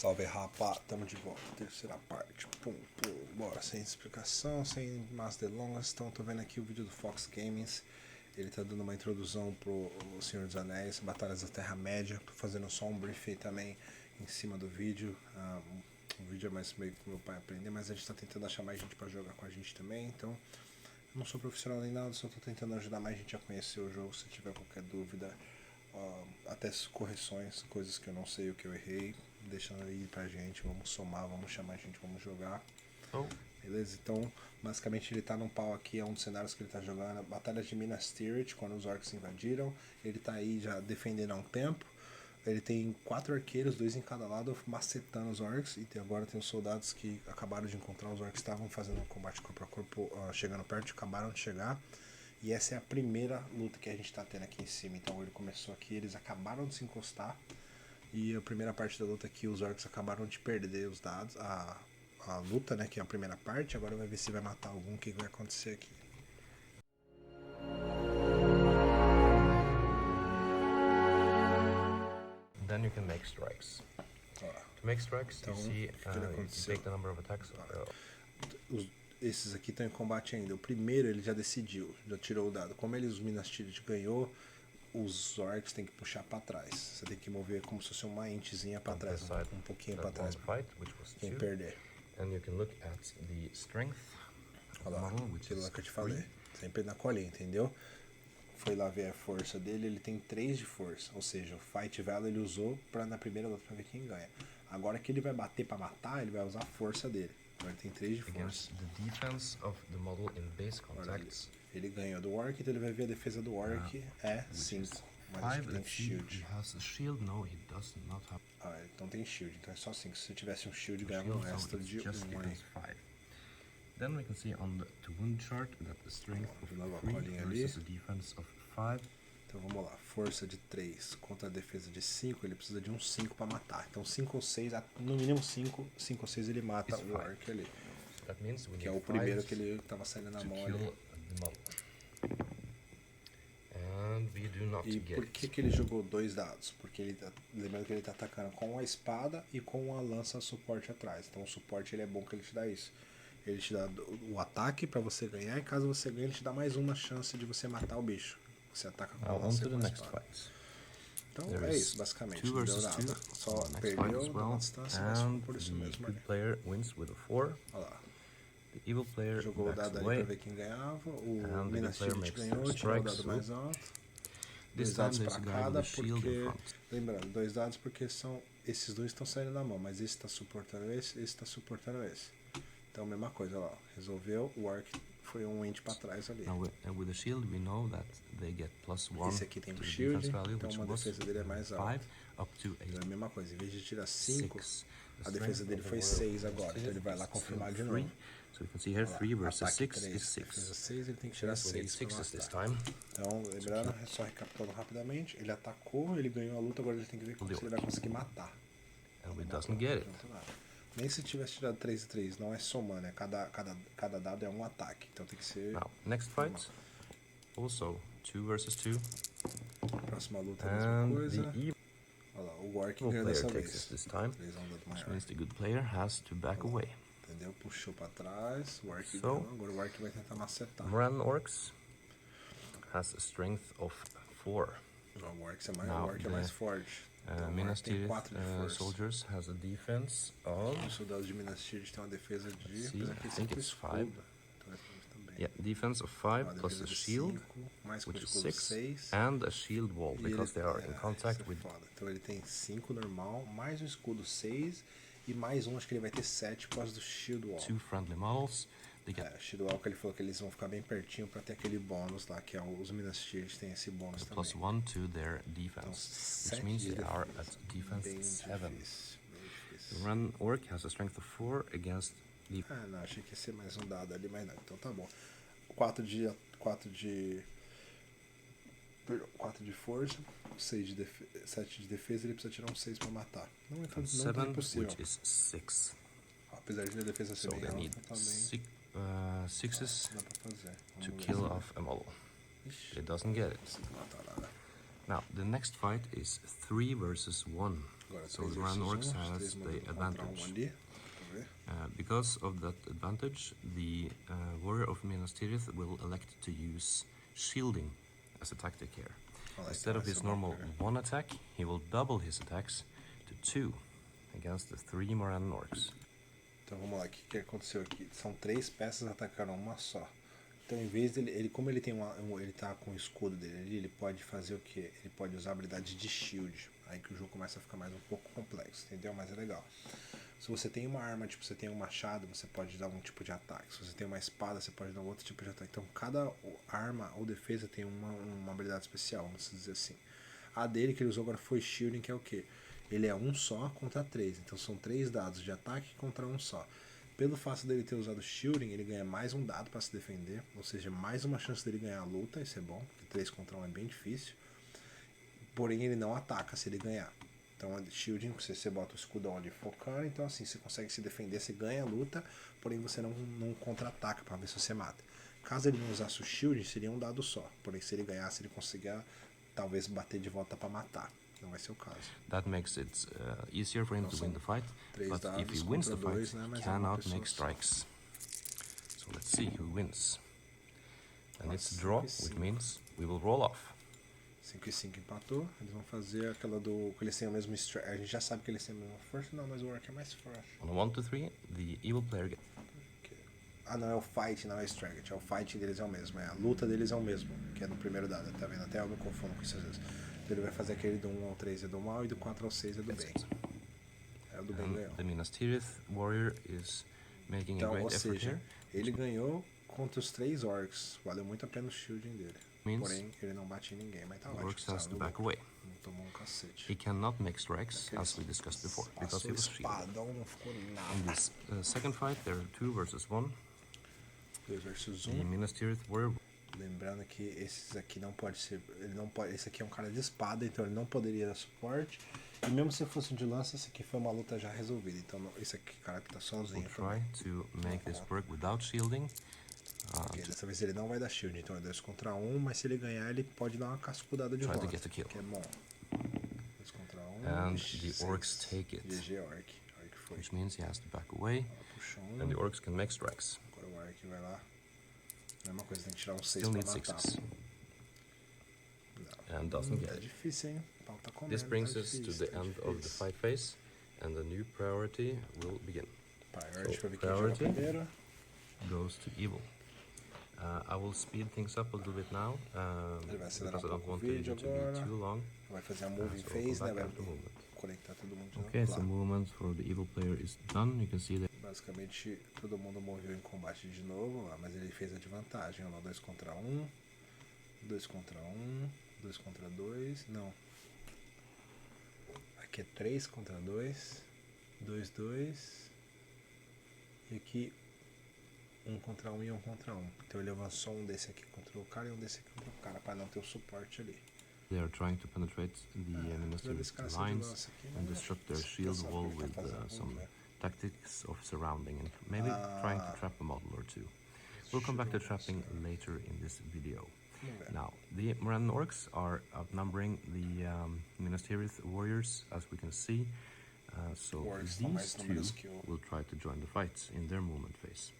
Salve rapá, tamo de volta, terceira parte, pum, bora, sem explicação, sem mais delongas. Então tô vendo aqui o vídeo do Fox Gaming, ele tá dando uma introdução pro Senhor dos Anéis, Batalhas da Terra Média. Tô fazendo só um briefing também em cima do vídeo. O vídeo é mais meio pro meu pai aprender, mas a gente tá tentando achar mais gente pra jogar com a gente também. Então eu não sou profissional nem nada, só tô tentando ajudar mais gente a conhecer o jogo. Se tiver qualquer dúvida, até correções, coisas que eu não sei, o que eu errei, deixando aí pra gente, vamos somar, vamos chamar a gente, vamos jogar. Beleza? Então, basicamente ele tá num pau aqui, é um dos cenários que ele tá jogando, Batalha de Minas Tirith, quando os orcs invadiram. Ele tá aí já defendendo há um tempo. Ele tem 4 arqueiros, 2 em cada lado, macetando os orcs. E agora tem os soldados que acabaram de encontrar os orcs, estavam fazendo um combate corpo a corpo, chegando perto, acabaram de chegar. E essa é a primeira luta que a gente tá tendo aqui em cima. Então ele começou aqui, eles acabaram de se encostar. E a primeira parte da luta aqui, os orcs acabaram de perder os dados, a luta, né, que é a primeira parte. Agora vai ver se vai matar algum, o que vai acontecer aqui. Then you can make strikes. To make strikes, Então, you see, you take the number of attacks. Esses aqui estão em combate ainda. O primeiro ele já decidiu, já tirou o dado. Como os Minas Tirith ganhou, os orcs tem que puxar para trás. Você tem que mover como se fosse uma intzinha para trás, um pouquinho para trás. Quem perder. And you can look at the strength. Olha lá, aquilo lá que eu te falei. Sempre na colinha, entendeu? Foi lá ver a força dele, ele tem 3 de força. Ou seja, o Fight Valor ele usou na primeira luta para ver quem ganha. Agora que ele vai bater para matar, ele vai usar a força dele. Agora ele tem 3 de força. The defense of the model in base contacts. Ele ganhou do Orc, então ele vai ver a defesa do Orc é 5. Mas acho que tem shield. Has a shield? No, he does not have. Então tem shield, então é só 5. Se você tivesse um shield, ganhava um extra de 1 aí. Then we can see on the wound chart that the strength of 3 versus a defense of 5. Então vamos lá, força de 3 contra a defesa de 5, ele precisa de um 5 para matar. Então 5 ou 6, no mínimo 5 ou 6 ele mata o Orc ali. Que é o primeiro que ele estava saindo na mão ali. E por que ele jogou 2 dados? Porque ele lembrando que ele está atacando com a espada e com a lança suporte atrás. Então o suporte ele é bom que ele te dá isso. Ele te dá o ataque para você ganhar, e caso você ganhe, ele te dá mais uma chance de você matar o bicho. Você ataca com a lança e com a espada. Então é isso, basicamente. Não deu nada. Só perdeu na distância, mas ficou por isso mesmo. Olha lá. Jogou o dado ali para ver quem ganhava. O Minas Tirith ganhou, tirou o dado mais alto. 2 dados para cada, porque... Lembrando, 2 dados porque esses 2 estão saindo na mão, mas esse está suportando esse está suportando esse. Então, mesma coisa, lá, resolveu, o Orc foi um int para trás ali. With the shield, we know that they get +1. Esse aqui tem o shield, então uma defesa dele é mais alta. Então é a mesma coisa, em vez de tirar 5, a defesa dele foi 6 agora. Então ele vai lá confirmar de novo. So we can see here 3 versus 6 is 6. Defesa 6, ele tem que tirar 6 para matar. Então, lembrando, só recapitulando rapidamente, ele atacou, ele ganhou a luta, agora ele tem que ver como se ele vai conseguir matar. And we doesn't get it. Nem se tivesse tirado 3 e 3, não é somando, cada dado é um ataque, então tem que ser... Now, next fight, also 2 versus 2. Próxima luta é a mesma coisa. Olha lá, o Orc ganhou dessa vez. Which means the good player has to back away. Entendeu? Puxou pra trás, o Orc ganhou, agora o Orc vai tentar macetar. Moran Orcs has a strength of 4. O Orc é mais forte. Então, Minas Tirith soldiers has a defense of... Os soldados de Minas Tirith têm uma defesa de... I think it's 5. Então também. Yeah, defense of 5 plus a shield, which is 6, and a shield wall, because they are in contact with... Então ele tem 5 normal, mais um escudo 6, e mais um, acho que ele vai ter 7 por causa do shield wall. 2 friendly models. Shield wall que ele falou que eles vão ficar bem pertinho pra ter aquele bônus lá, que é os Minas Tirith tem esse bônus também. +1 to their defense, which means they are at defense 7. The Moran Orc has a strength of 4 against the... não, achei que ia ser mais um dado ali, mas não, então tá bom. 4 de força, 7 de defesa, ele precisa tirar um 6 pra matar. Não é impossível. Which is 6. Apesar de a defesa ser bem alta, também... 6s to kill off a model. It doesn't get it. Now, the next fight is 3 versus 1. So the Run Orcs has the advantage. Because of that advantage, the warrior of Minas Tirith will elect to use shielding as a tactic here. Instead of his normal 1 attack, he will double his attacks to 2 against the 3 Moran Orcs. Então vamos lá, o que aconteceu aqui? São 3 peças atacaram uma só. Então em vez dele, como ele tem ele tá com o escudo dele ali, ele pode fazer o que? Ele pode usar a habilidade de shield. Aí que o jogo começa a ficar mais um pouco complexo, entendeu? Mas é legal. Se você tem uma arma, tipo, você tem um machado, você pode dar um tipo de ataque. Se você tem uma espada, você pode dar outro tipo de ataque. Então, cada arma ou defesa tem uma habilidade especial, vamos dizer assim. A dele que ele usou agora foi shielding, que é o quê? Ele é 1 só contra 3. Então, são 3 dados de ataque contra 1 só. Pelo fato dele ter usado shielding, ele ganha mais um dado para se defender. Ou seja, mais uma chance dele ganhar a luta. Isso é bom, porque 3 contra 1 é bem difícil. Porém, ele não ataca se ele ganhar. Então, shielding, você bota o escudão ali focando, então assim, você consegue se defender, você ganha a luta, porém você não contra-ataca para ver se você mata. Caso ele não usasse o shielding, seria um dado só. Porém, se ele ganhasse, ele conseguia talvez bater de volta para matar. Não vai ser o caso. That makes it easier for him to win the fight, but if he wins the fight, he cannot make strikes. So let's see who wins. And it's a draw, which means we will roll off. 5 e 5 empatou, eles vão fazer aquela do... que eles têm o mesmo strike, a gente já sabe que eles têm o mesmo force, não, mas o Orc é mais forte. On 1 to 3, the evil player gets... Ah, não, é o fight, não é o strategy, é o fight deles é o mesmo, a luta deles é o mesmo, que é no primeiro dado, tá vendo? Até eu me confundo com isso às vezes. Então ele vai fazer aquele do 1 ao 3 é do mal e do 4 ao 6 é do bem. É o do bem ganhou. The Minas Tirith warrior is making então, a great ou effort seja, here. Ele ganhou contra os 3 orcs, valeu muito a pena o shielding dele. Porém, ele não bate em ninguém, mas tá ótimo. Orcs has to back away. Não tomou um cacete. He cannot make strikes, as we discussed before, because he was shielded. Não ficou nada. In this second fight, there are 2 versus 1. 2 versus 1. The Minas Tirith warrior. Lembrando que esses aqui não pode ser, ele não pode, esse aqui é um cara de espada, então ele não poderia dar suporte. E mesmo se fosse um de lança, esse aqui foi uma luta já resolvida. Então esse aqui, cara que tá sozinho. We'll try to make this work without shielding. Dessa vez ele não vai dar shield, então é 2 contra 1, mas se ele ganhar ele pode dar uma cascudada de volta, que é bom. 2 contra 1. And the orcs take it. GG Orc. Foi. Which means he has to back away. And the orcs can make strikes. Agora o Orc vai lá. Mesma coisa, tem que tirar um 6 Still pra need matar. 6. And doesn't get Tá it. difícil, hein? Pau tá comendo, This brings tá us difícil, to the end of the fight phase, and the new priority will begin. Priority, So, pra ver quem joga primeiro. Goes to evil. I will speed things up a little bit now, Ele vai acelerar because I don't pouco o want the vídeo video to agora. be too long. Vai fazer a moving So phase, I'll né? go Vai back after movement. conectar todo mundo de novo. Okay, so movement for the evil player is done. You can see that. Basicamente, todo mundo moveu em combate de novo, mas ele fez a de vantagem. 2 contra 1, 2 contra 1, 2 contra 2, não. Aqui é 3 contra 2, 2, 2. E aqui 1 contra 1 e 1 contra 1. Então ele avançou um desse aqui contra o cara e um desse aqui contra o cara, para não ter o suporte ali. They are trying to penetrate the Ministry's lines and disrupt their shield wall with some tactics of surrounding and maybe trying to trap a model or 2. We'll come back to trapping later in this video. Now, the Moran Orcs are outnumbering the Minas Tirith warriors, as we can see. So these 2 will try to join the fight in their movement phase.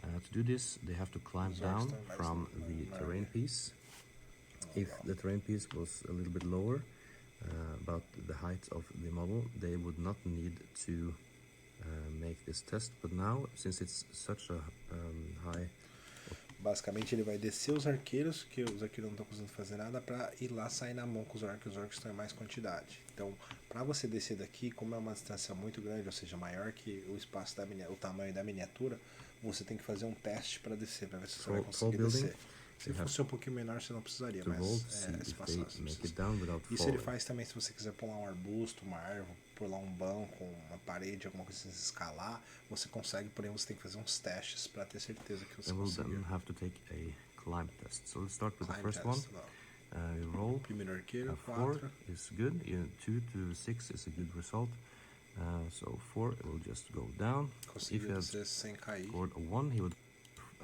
To do this, they have to climb down from the terrain piece. If the terrain piece was a little bit lower, about the height of the model, they would not need to make this test. But now, since it's such a high... Basicamente ele vai descer os arqueiros, que os arqueiros não estão conseguindo fazer nada, para ir lá sair na mão com os orcs estão em mais quantidade. Então, para você descer daqui, como é uma distância muito grande, ou seja, maior que o espaço o tamanho da miniatura, você tem que fazer um teste para descer, para ver se você vai conseguir descer. Se fosse um pouquinho menor, você não precisaria, mas espaçoso. Isso ele faz também se você quiser pular um arbusto, uma árvore, pular um banco, uma parede, alguma coisa assim, escalar, você consegue, porém você tem que fazer uns testes para ter certeza que você conseguiu. Have to take a climb test. So let's start with the first one. You roll. Primeiro arqueiro, 4 is good. 2 to 6 is a good result. So 4 will just go down. If he had scored a 1, he would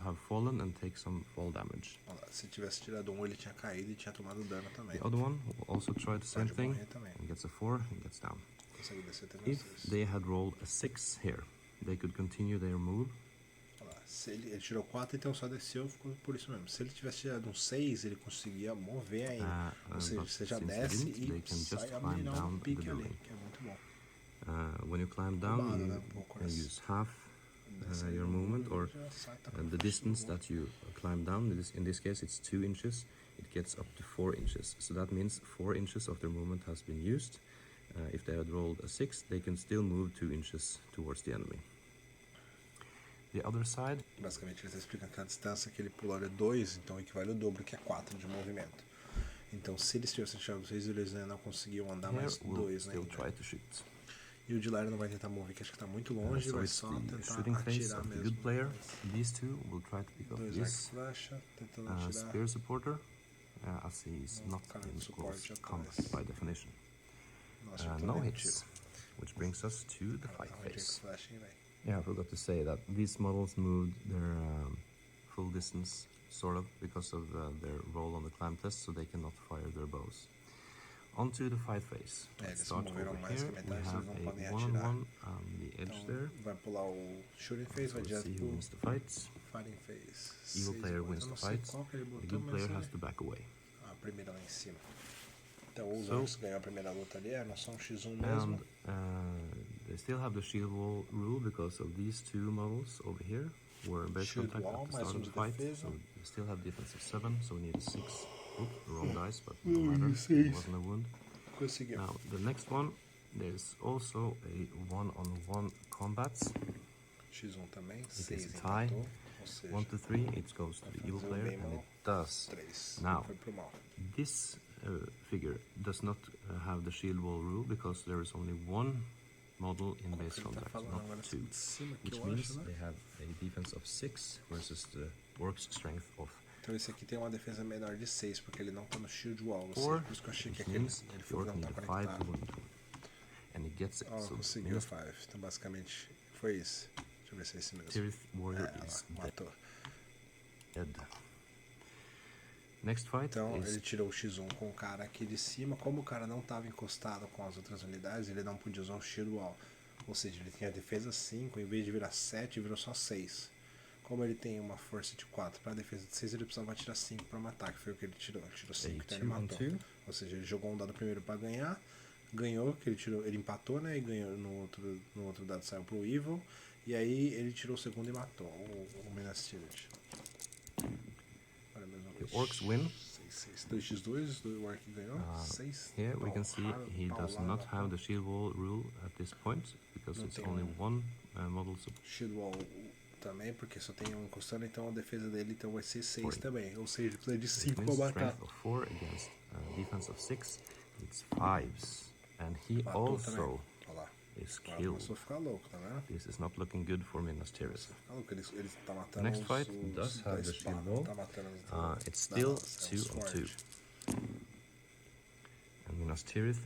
have fallen and take some fall damage. Se tivesse tirado 1, ele tinha caído e tinha tomado dano também. The other one will also try the same thing and gets a 4 and gets down. consegue descer até If they had rolled a 6 here, they could continue their move. Olha lá, se ele tirou 4, então só desceu, ficou por isso mesmo. Se ele tivesse tirado um 6, ele conseguia mover ainda. Ou seja, você já desce e sai a mirar um pique ali, que é muito bom. When you climb down, you use half your movement, or the distance that you climb down. In this case, it's 2 inches. It gets up to 4 inches. So that means 4 inches of their movement has been used. If they had rolled a 6, they can still move 2 inches towards the enemy. The other side. Basicamente, ele está explicando que a distância que ele pulou é 2, então equivale ao dobro, que é 4 de movimento. Então, se eles tivessem tirado 6, eles ainda não conseguiam andar mais 2, né? E o de lá ele não vai tentar mover, que acho que está muito longe, ele vai só tentar atirar mesmo. Good player. These two will try to pick up this flecha, tentando atirar. Spear supporter, as he is not in close combat by definition. No hits, which brings us to the fight phase. Yeah, I forgot to say that these models moved their full distance, sort of, because of their roll on the climb test, so they cannot fire their bows. Onto the fight phase. Let's start over here. We have a one-on-one on the edge there. Vai pular o shooting phase, vai direto pro wins the fights. Fighting phase. Evil player wins the fights. The good player has to back away. A primeira lá em cima. Então os orcs ganhou a primeira luta ali, não são X1 mesmo. They still have the shield wall rule because of these two models over here were in base contact at the start of the fight. So they still have defense of 7, so we need a 6. Oops, wrong dice, but no matter, it wasn't a wound. Now, the next one, there's also a one-on-one combat. X1 também, it is a tie. 1 to 3, it goes to the evil player, and it does. Now, this figure does not have the shield wall rule because there is only one model in base contact, not 2, which means they have a defense of 6 versus the orc's strength of. Então esse aqui tem uma defesa menor de 6, porque ele não tá no shield wall, por isso que eu achei que aquele ele foi não tá conectado. And he gets it. So conseguiu 5, então basicamente foi isso. Deixa eu ver se é esse mesmo. Warrior is matou. Dead. Next fight. Então ele tirou o X1 com o cara aqui de cima, como o cara não estava encostado com as outras unidades, ele não podia usar o shield wall. Ou seja, ele tinha defesa 5, em vez de virar 7, virou só 6. Como ele tem uma força de 4 para defesa de 6, ele precisava tirar 5 para matar, que foi o que ele tirou. Ele tirou 5, então ele matou. Ou seja, ele jogou um dado primeiro para ganhar, ganhou, que ele empatou, né? E ganhou no outro dado saiu pro Evil. E aí ele tirou o segundo e matou o Miniaturas. The orcs win. 2x2, o orc ganhou. 6. Here we can see he does not have the shield wall rule at this point because it's only one model. Shield wall também, porque só tem um encostando, então a defesa dele então vai ser 6 também. Ou seja, precisa de 5 para matar. Strength of 4 against defense of 6, it's 5s. And he also is killed. Ficar louco, tá vendo? This is not looking good for Miniaturas. Ele tá matando next fight does have the shield wall. It's still 2 on 2. And Miniaturas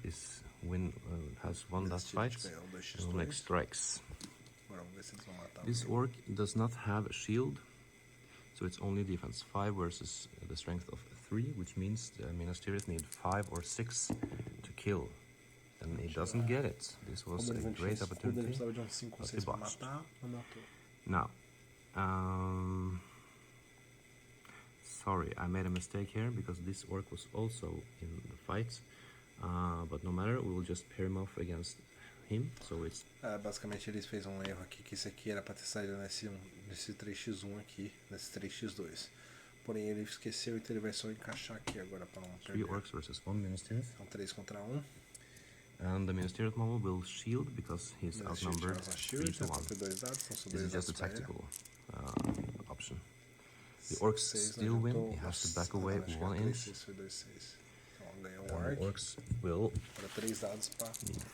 has won that fight and will make strikes. This orc does not have a shield, so it's only defense 5 versus the strength of 3, which means the Miniaturas need 5 or 6 to kill. And he doesn't get it. This was a great opportunity, but he botched. Now, sorry, I made a mistake here because this orc was also in the fight, but no matter, we will just pair him off against him, so it's... basicamente ele fez um erro aqui, que esse aqui era para ter saído nesse 3x1 aqui, nesse 3x2. Porém ele esqueceu, então ele vai só encaixar aqui agora para não perder. 3 orcs versus 1 Miniaturas. Então 3 contra 1. And the Miniaturas model will shield because he's outnumbered 3 to 1. This is just a tactical option. The orcs still win, he has to back away 1 inch. And the orcs will need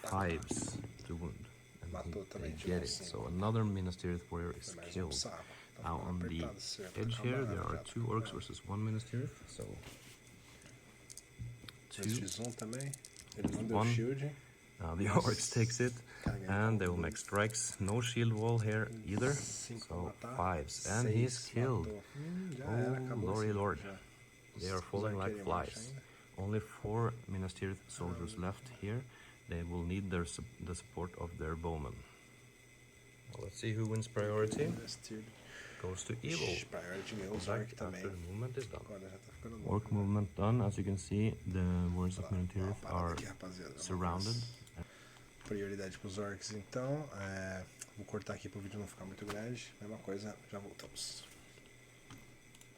5s to wound. And they get it. So another Miniaturas warrior is killed. Now on the edge here there are 2 orcs versus 1 Miniaturas. So 2. 1. The orcs takes it, and they will make strikes. No shield wall here either, so 5s, and he's killed. Oh, Lordy Lord, they are falling like flies. Only 4 Miniaturas soldiers left here. they will need the support of their bowmen. Well, let's see who wins priority. Goes to evil. Back after the movement is done. Orc movement done. As you can see, the warriors of Miniaturas are surrounded. Prioridade para os orcs, então. Vou cortar aqui para o vídeo não ficar muito grande. Mesma coisa, já voltamos.